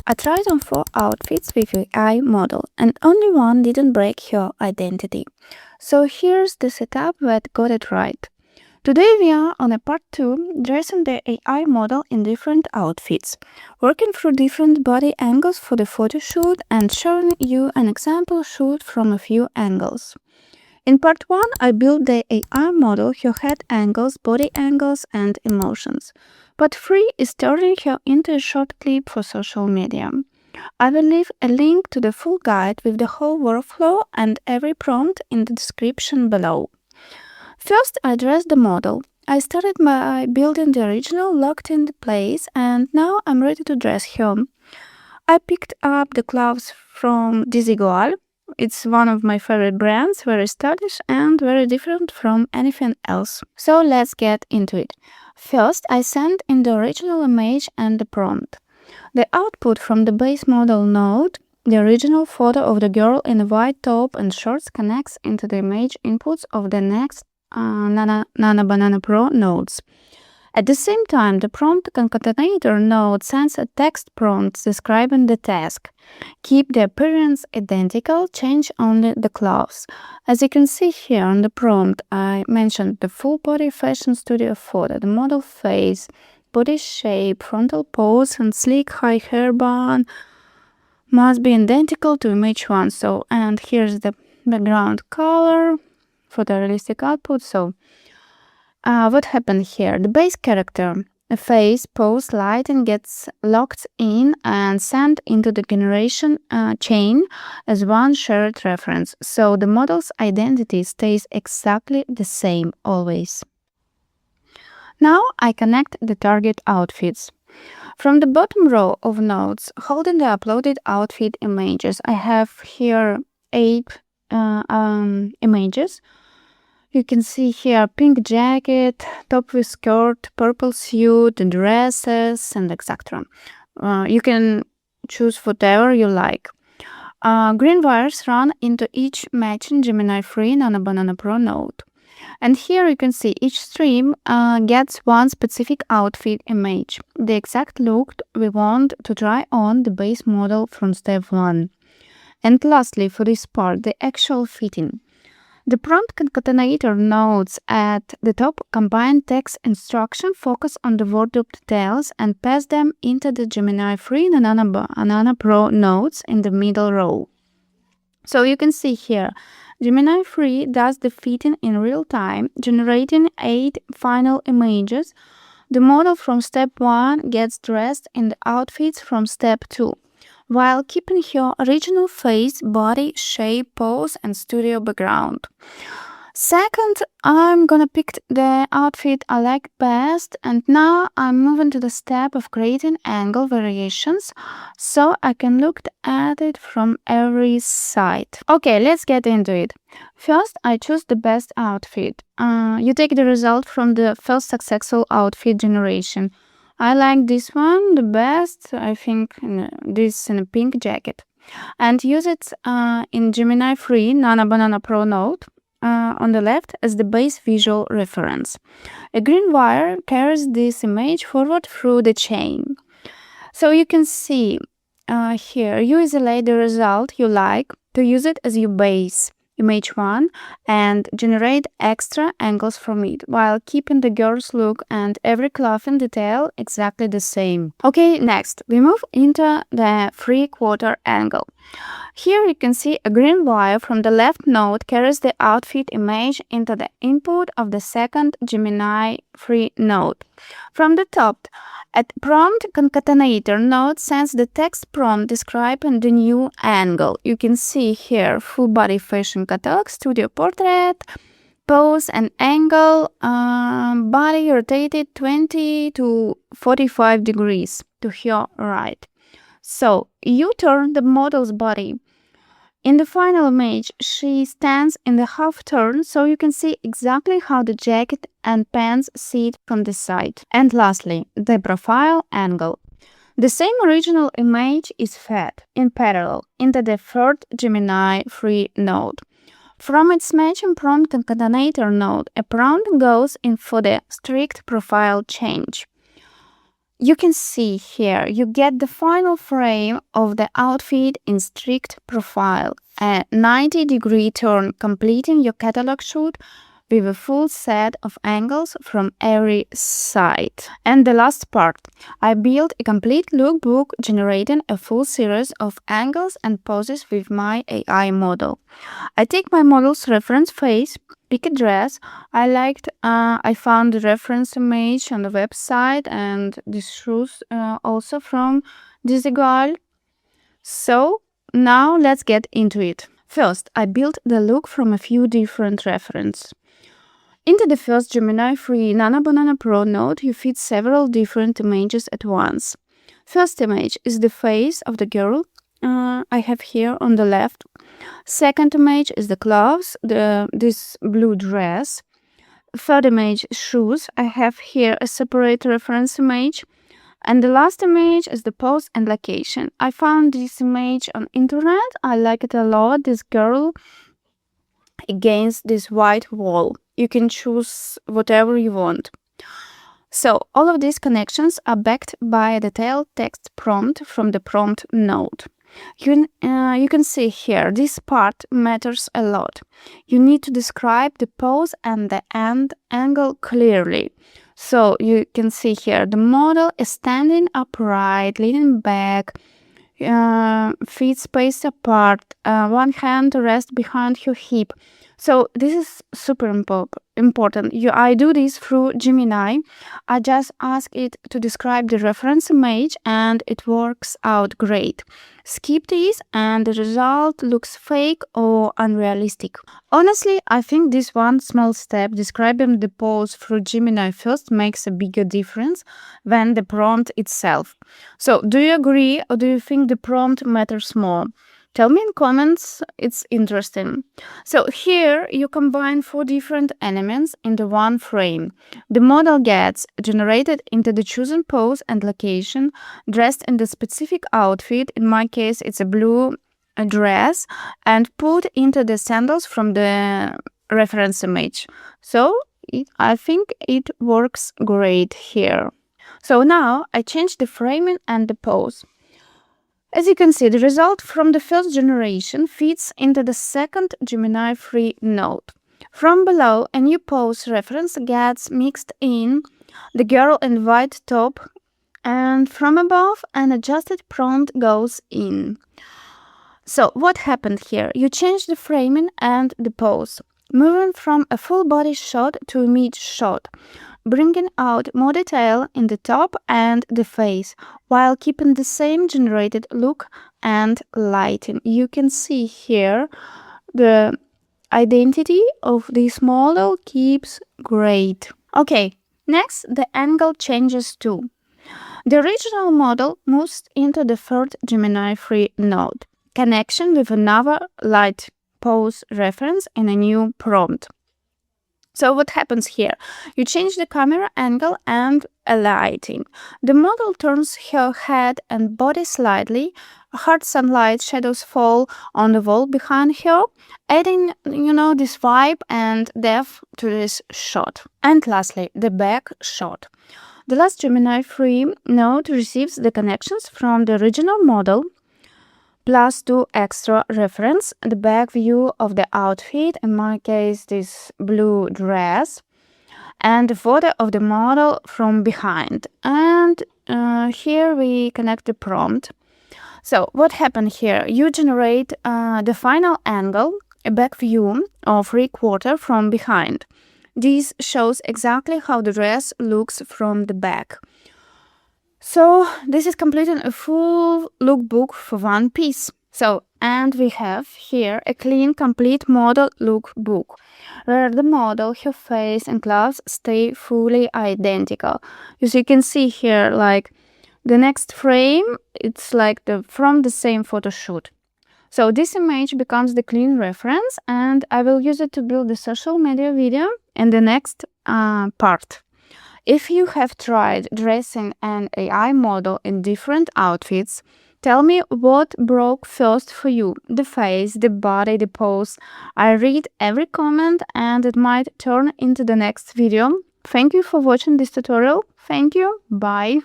I tried on 4 outfits with AI model, and only one didn't break her identity. So here's the setup that got it right. Today we are on a part 2, dressing the AI model in different outfits, working through different body angles for the photo shoot and showing you an example shoot from a few angles. In part 1, I built the AI model, her head angles, body angles, and emotions. Part 3 is turning her into a short clip for social media. I will leave a link to the full guide with the whole workflow and every prompt in the description below. First, I dressed the model. I started by building the original locked in place, and now I'm ready to dress her. I picked up the clothes from Desigual. It's one of my favorite brands, very stylish and very different from anything else. So let's get into it. First, I sent in the original image and the prompt. The output from the base model node, the original photo of the girl in a white top and shorts, connects into the image inputs of the next Nana Banana Pro nodes. At the same time, the prompt concatenator node sends a text prompt describing the task. Keep the appearance identical, change only the clothes. As you can see here on the prompt, I mentioned the full body fashion studio photo, the model face, body shape, frontal pose, and sleek high hair bun must be identical to image 1. And here's the background color, photorealistic output. What happened here? The base character, a face, pose, lighting gets locked in and sent into the generation chain as one shared reference. So the model's identity stays exactly the same always. Now I connect the target outfits. From the bottom row of nodes, holding the uploaded outfit images, I have here 8 images. You can see here pink jacket, top with skirt, purple suit, dresses, and etc. You can choose whatever you like. Green wires run into each matching Gemini free Nana Banana Pro node. And here you can see each stream gets one specific outfit image, the exact look we want to try on the base model from step 1. And lastly, for this part, the actual fitting. The prompt concatenator nodes at the top combine text instruction, focus on the wardrobe details, and pass them into the Gemini free Nana Pro nodes in the middle row. So you can see here, Gemini free does the fitting in real time, generating 8 final images. The model from step 1 gets dressed in the outfits from step 2. While keeping her original face, body, shape, pose, and studio background. Second, I'm gonna pick the outfit I like best, and now I'm moving to the step of creating angle variations so I can look at it from every side. Okay, let's get into it. First, I choose the best outfit. You take the result from the first successful outfit generation. I like this one the best, I think this in a pink jacket. And use it in Gemini free Nana Banana Pro node on the left as the base visual reference. A green wire carries this image forward through the chain. So you can see here, you isolate the result you like to use it as your base image 1 and generate extra angles from it while keeping the girl's look and every clothing detail exactly the same. Okay, next we move into the 3/4 angle. Here you can see a green wire from the left node carries the outfit image into the input of the second Gemini free node. From the top, at prompt concatenator node sends the text prompt describing the new angle. You can see here full body fashion catalog, studio portrait, pose and angle, body rotated 20 to 45 degrees to your right. So you turn the model's body. In the final image, she stands in the half turn, so you can see exactly how the jacket and pants sit from the side. And lastly, the profile angle. The same original image is fed in parallel into the third Gemini free node. From its matching prompt concatenator node, a prompt goes in for the strict profile change. You can see here, you get the final frame of the outfit in strict profile, a 90-degree turn, completing your catalog shoot with a full set of angles from every side. And the last part, I built a complete lookbook generating a full series of angles and poses with my AI model. I take my model's reference face, pick a dress I found the reference image on the website, and these shoes also from Desigual. So now let's get into it. First, I built the look from a few different references. Into the first Gemini free Nano Banana Pro node, you feed several different images at once. First image is the face of the girl I have here on the left. Second image is the clothes, this blue dress. Third image, shoes. I have here a separate reference image. And the last image is the pose and location. I found this image on internet. I like it a lot. This girl against this white wall. You can choose whatever you want. So all of these connections are backed by a detailed text prompt from the prompt node. You can see here, this part matters a lot. You need to describe the pose and the angle clearly. So you can see here, the model is standing upright, leaning back, feet spaced apart, one hand rests behind her hip. So this is super important. I do this through Gemini. I just ask it to describe the reference image and it works out great. Skip this and the result looks fake or unrealistic. Honestly, I think this one small step describing the pose through Gemini first makes a bigger difference than the prompt itself. So do you agree, or do you think the prompt matters more? Tell me in comments, it's interesting. So here you combine 4 different elements into one frame. The model gets generated into the chosen pose and location, dressed in the specific outfit, in my case it's a blue dress, and put into the sandals from the reference image. So I think it works great here. So now I change the framing and the pose. As you can see, the result from the first generation fits into the second Gemini free node. From below, a new pose reference gets mixed in, the girl in white top, and from above, an adjusted prompt goes in. So what happened here? You change the framing and the pose, moving from a full body shot to a mid shot, bringing out more detail in the top and the face, while keeping the same generated look and lighting. You can see here the identity of this model keeps great. Okay, next the angle changes too. The original model moves into the third Gemini free node, connection with another light pose reference in a new prompt. So what happens here? You change the camera angle and lighting. The model turns her head and body slightly. Hard sunlight shadows fall on the wall behind her, adding, this vibe and depth to this shot. And lastly, the back shot. The last Gemini free node receives the connections from the original model, plus 2 extra reference, the back view of the outfit, in my case this blue dress, and the photo of the model from behind. And here we connect the prompt. So what happened here? You generate the final angle, a back view of 3/4 from behind. This shows exactly how the dress looks from the back. So this is completing a full lookbook for one piece. And we have here a clean, complete model lookbook, where the model, her face and clothes stay fully identical. As you can see here, like the next frame, it's like from the same photo shoot. So this image becomes the clean reference, and I will use it to build the social media video in the next part. If you have tried dressing an AI model in different outfits, tell me what broke first for you, the face, the body, the pose. I read every comment and it might turn into the next video. Thank you for watching this tutorial. Thank you. Bye.